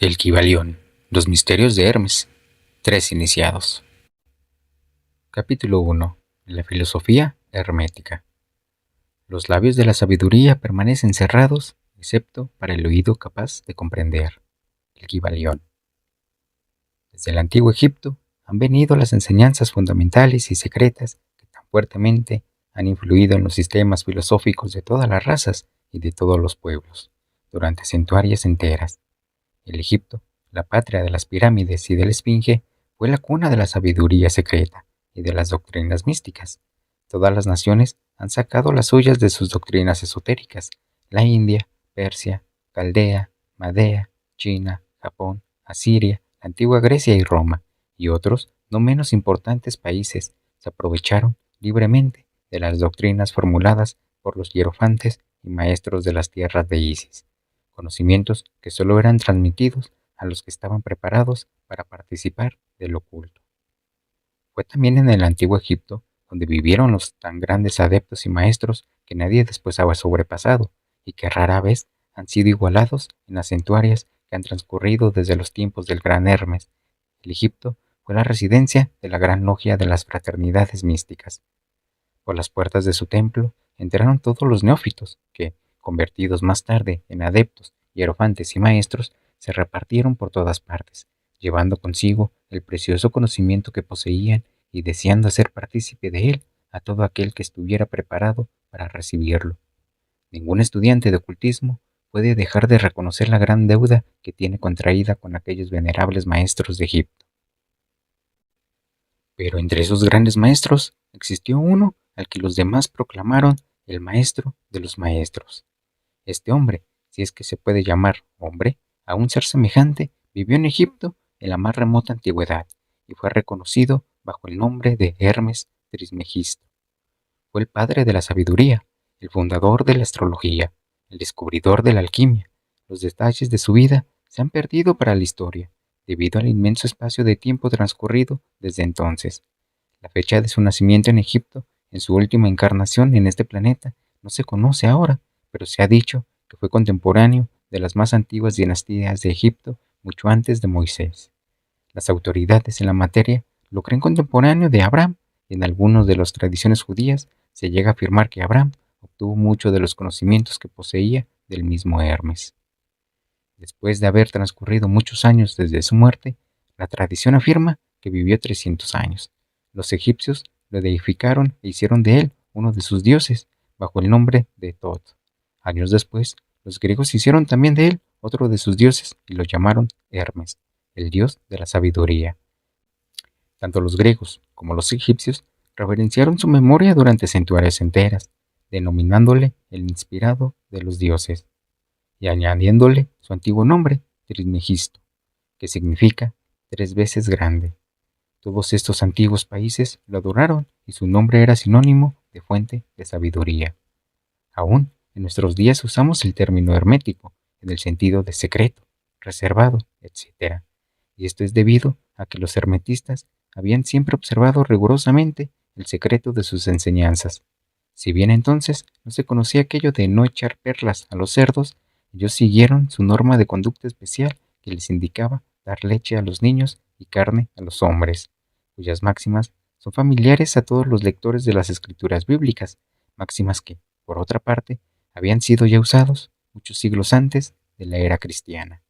El Kybalión, los misterios de Hermes, tres iniciados. Capítulo 1. La filosofía hermética. Los labios de la sabiduría permanecen cerrados, excepto para el oído capaz de comprender. El Kybalión. Desde el antiguo Egipto han venido las enseñanzas fundamentales y secretas que tan fuertemente han influido en los sistemas filosóficos de todas las razas y de todos los pueblos, durante centurias enteras. El Egipto, la patria de las pirámides y de la Esfinge, fue la cuna de la sabiduría secreta y de las doctrinas místicas. Todas las naciones han sacado las suyas de sus doctrinas esotéricas: la India, Persia, Caldea, Madea, China, Japón, Asiria, la antigua Grecia y Roma, y otros no menos importantes países se aprovecharon libremente de las doctrinas formuladas por los hierofantes y maestros de las tierras de Isis, conocimientos que solo eran transmitidos a los que estaban preparados para participar del oculto. Fue también en el antiguo Egipto donde vivieron los tan grandes adeptos y maestros que nadie después ha sobrepasado y que rara vez han sido igualados en las centurias que han transcurrido desde los tiempos del gran Hermes. El Egipto fue la residencia de la gran logia de las fraternidades místicas. Por las puertas de su templo entraron todos los neófitos que, convertidos más tarde en adeptos, hierofantes y maestros, se repartieron por todas partes, llevando consigo el precioso conocimiento que poseían y deseando hacer partícipe de él a todo aquel que estuviera preparado para recibirlo. Ningún estudiante de ocultismo puede dejar de reconocer la gran deuda que tiene contraída con aquellos venerables maestros de Egipto. Pero entre esos grandes maestros existió uno al que los demás proclamaron el maestro de los maestros. Este hombre, si es que se puede llamar hombre, a un ser semejante, vivió en Egipto en la más remota antigüedad y fue reconocido bajo el nombre de Hermes Trismegisto. Fue el padre de la sabiduría, el fundador de la astrología, el descubridor de la alquimia. Los detalles de su vida se han perdido para la historia, debido al inmenso espacio de tiempo transcurrido desde entonces. La fecha de su nacimiento en Egipto, en su última encarnación en este planeta, no se conoce ahora, pero se ha dicho que fue contemporáneo de las más antiguas dinastías de Egipto mucho antes de Moisés. Las autoridades en la materia lo creen contemporáneo de Abraham, y en algunas de las tradiciones judías se llega a afirmar que Abraham obtuvo mucho de los conocimientos que poseía del mismo Hermes. Después de haber transcurrido muchos años desde su muerte, la tradición afirma que vivió 300 años. Los egipcios lo deificaron e hicieron de él uno de sus dioses, bajo el nombre de Thoth. Años después, los griegos hicieron también de él otro de sus dioses y lo llamaron Hermes, el dios de la sabiduría. Tanto los griegos como los egipcios reverenciaron su memoria durante centurias enteras, denominándole el inspirado de los dioses y añadiéndole su antiguo nombre, Trismegisto, que significa 3 veces grande. Todos estos antiguos países lo adoraron y su nombre era sinónimo de fuente de sabiduría. Aún en nuestros días usamos el término hermético en el sentido de secreto, reservado, etc. Y esto es debido a que los hermetistas habían siempre observado rigurosamente el secreto de sus enseñanzas. Si bien entonces no se conocía aquello de no echar perlas a los cerdos, ellos siguieron su norma de conducta especial que les indicaba dar leche a los niños y carne a los hombres, cuyas máximas son familiares a todos los lectores de las escrituras bíblicas, máximas que, por otra parte, habían sido ya usados muchos siglos antes de la era cristiana.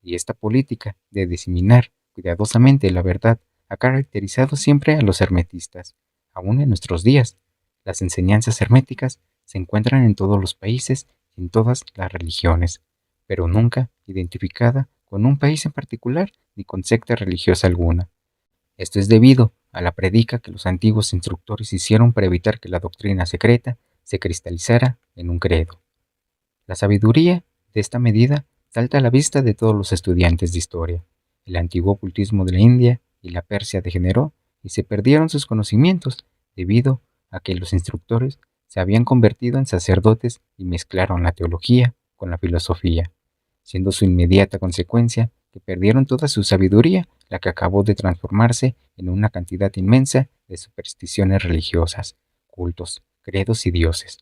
Y esta política de diseminar cuidadosamente la verdad ha caracterizado siempre a los hermetistas. Aún en nuestros días, las enseñanzas herméticas se encuentran en todos los países y en todas las religiones, pero nunca identificada con un país en particular ni con secta religiosa alguna. Esto es debido a la predica que los antiguos instructores hicieron para evitar que la doctrina secreta se cristalizara en un credo. La sabiduría de esta medida salta a la vista de todos los estudiantes de historia. El antiguo ocultismo de la India y la Persia degeneró y se perdieron sus conocimientos debido a que los instructores se habían convertido en sacerdotes y mezclaron la teología con la filosofía, siendo su inmediata consecuencia que perdieron toda su sabiduría, la que acabó de transformarse en una cantidad inmensa de supersticiones religiosas, cultos, credos y dioses.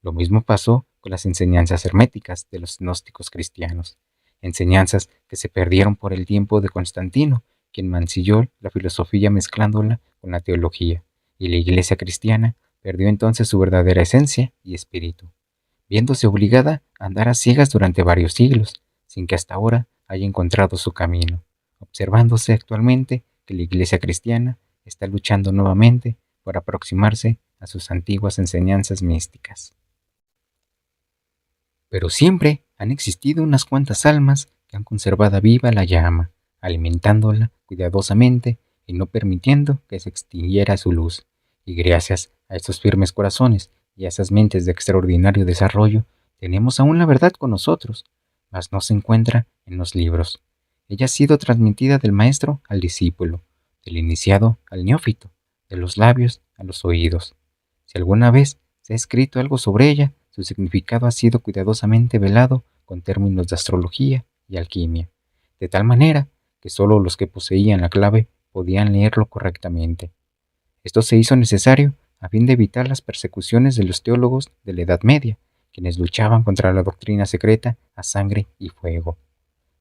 Lo mismo pasó con las enseñanzas herméticas de los gnósticos cristianos, enseñanzas que se perdieron por el tiempo de Constantino, quien mancilló la filosofía mezclándola con la teología, y la Iglesia cristiana perdió entonces su verdadera esencia y espíritu, viéndose obligada a andar a ciegas durante varios siglos, sin que hasta ahora haya encontrado su camino, observándose actualmente que la Iglesia cristiana está luchando nuevamente por aproximarse a sus antiguas enseñanzas místicas. Pero siempre han existido unas cuantas almas que han conservado viva la llama, alimentándola cuidadosamente y no permitiendo que se extinguiera su luz. Y gracias a estos firmes corazones y a esas mentes de extraordinario desarrollo, tenemos aún la verdad con nosotros, mas no se encuentra en los libros. Ella ha sido transmitida del maestro al discípulo, del iniciado al neófito, de los labios a los oídos. Si alguna vez se ha escrito algo sobre ella, su significado ha sido cuidadosamente velado con términos de astrología y alquimia, de tal manera que sólo los que poseían la clave podían leerlo correctamente. Esto se hizo necesario a fin de evitar las persecuciones de los teólogos de la Edad Media, quienes luchaban contra la doctrina secreta a sangre y fuego.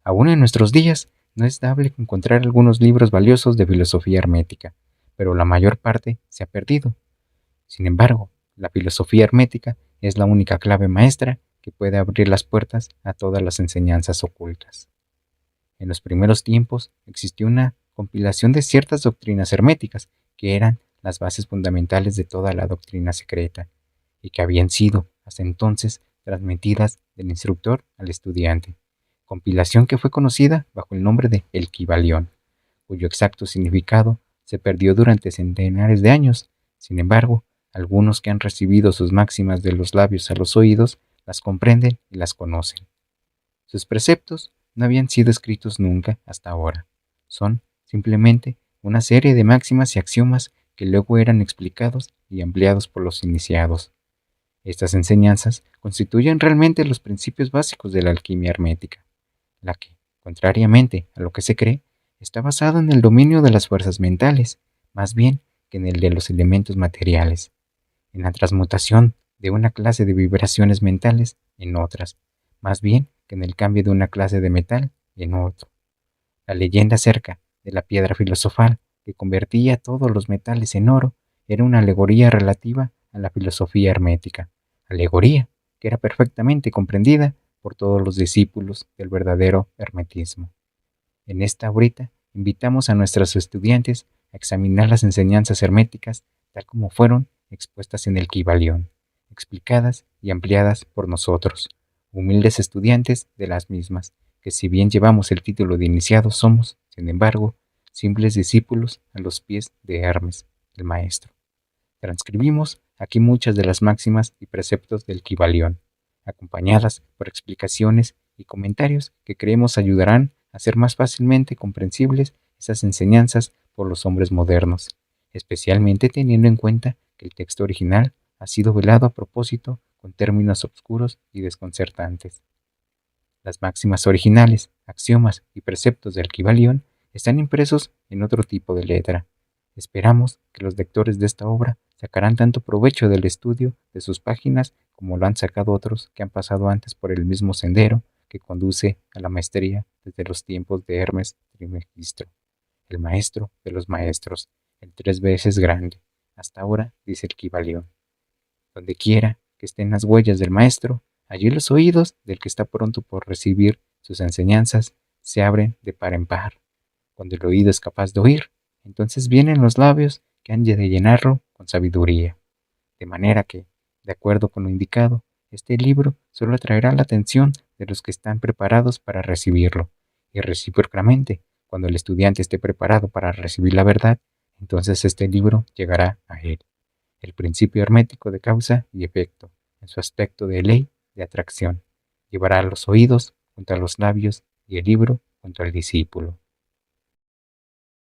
Aún en nuestros días no es dable encontrar algunos libros valiosos de filosofía hermética, pero la mayor parte se ha perdido. Sin embargo, la filosofía hermética es la única clave maestra que puede abrir las puertas a todas las enseñanzas ocultas. En los primeros tiempos existió una compilación de ciertas doctrinas herméticas que eran las bases fundamentales de toda la doctrina secreta y que habían sido, hasta entonces, transmitidas del instructor al estudiante, compilación que fue conocida bajo el nombre de El Kybalión, cuyo exacto significado se perdió durante centenares de años. Sin embargo, algunos que han recibido sus máximas de los labios a los oídos las comprenden y las conocen. Sus preceptos no habían sido escritos nunca hasta ahora. Son simplemente una serie de máximas y axiomas que luego eran explicados y ampliados por los iniciados. Estas enseñanzas constituyen realmente los principios básicos de la alquimia hermética, la que, contrariamente a lo que se cree, está basada en el dominio de las fuerzas mentales, más bien que en el de los elementos materiales, en la transmutación de una clase de vibraciones mentales en otras, más bien que en el cambio de una clase de metal en otro. La leyenda acerca de la piedra filosofal que convertía todos los metales en oro era una alegoría relativa a la filosofía hermética, alegoría que era perfectamente comprendida por todos los discípulos del verdadero hermetismo. En esta horita invitamos a nuestros estudiantes a examinar las enseñanzas herméticas tal como fueron expuestas en el Kybalión, explicadas y ampliadas por nosotros, humildes estudiantes de las mismas, que si bien llevamos el título de iniciados somos, sin embargo, simples discípulos a los pies de Hermes, el maestro. Transcribimos aquí muchas de las máximas y preceptos del Kybalión, acompañadas por explicaciones y comentarios que creemos ayudarán a hacer más fácilmente comprensibles esas enseñanzas por los hombres modernos, especialmente teniendo en cuenta que el texto original ha sido velado a propósito con términos obscuros y desconcertantes. Las máximas originales, axiomas y preceptos del Kybalión están impresos en otro tipo de letra. Esperamos que los lectores de esta obra sacarán tanto provecho del estudio de sus páginas como lo han sacado otros que han pasado antes por el mismo sendero que conduce a la maestría desde los tiempos de Hermes Trismegisto, el maestro de los maestros, el 3 veces grande. Hasta ahora, dice el Kybalión. Donde quiera que estén las huellas del maestro, allí los oídos del que está pronto por recibir sus enseñanzas se abren de par en par. Cuando el oído es capaz de oír, entonces vienen los labios que han de llenarlo con sabiduría. De manera que, de acuerdo con lo indicado, este libro solo atraerá la atención de los que están preparados para recibirlo, y recíprocamente, cuando el estudiante esté preparado para recibir la verdad, entonces este libro llegará a él. El principio hermético de causa y efecto, en su aspecto de ley de atracción, llevará a los oídos junto a los labios y el libro junto al discípulo.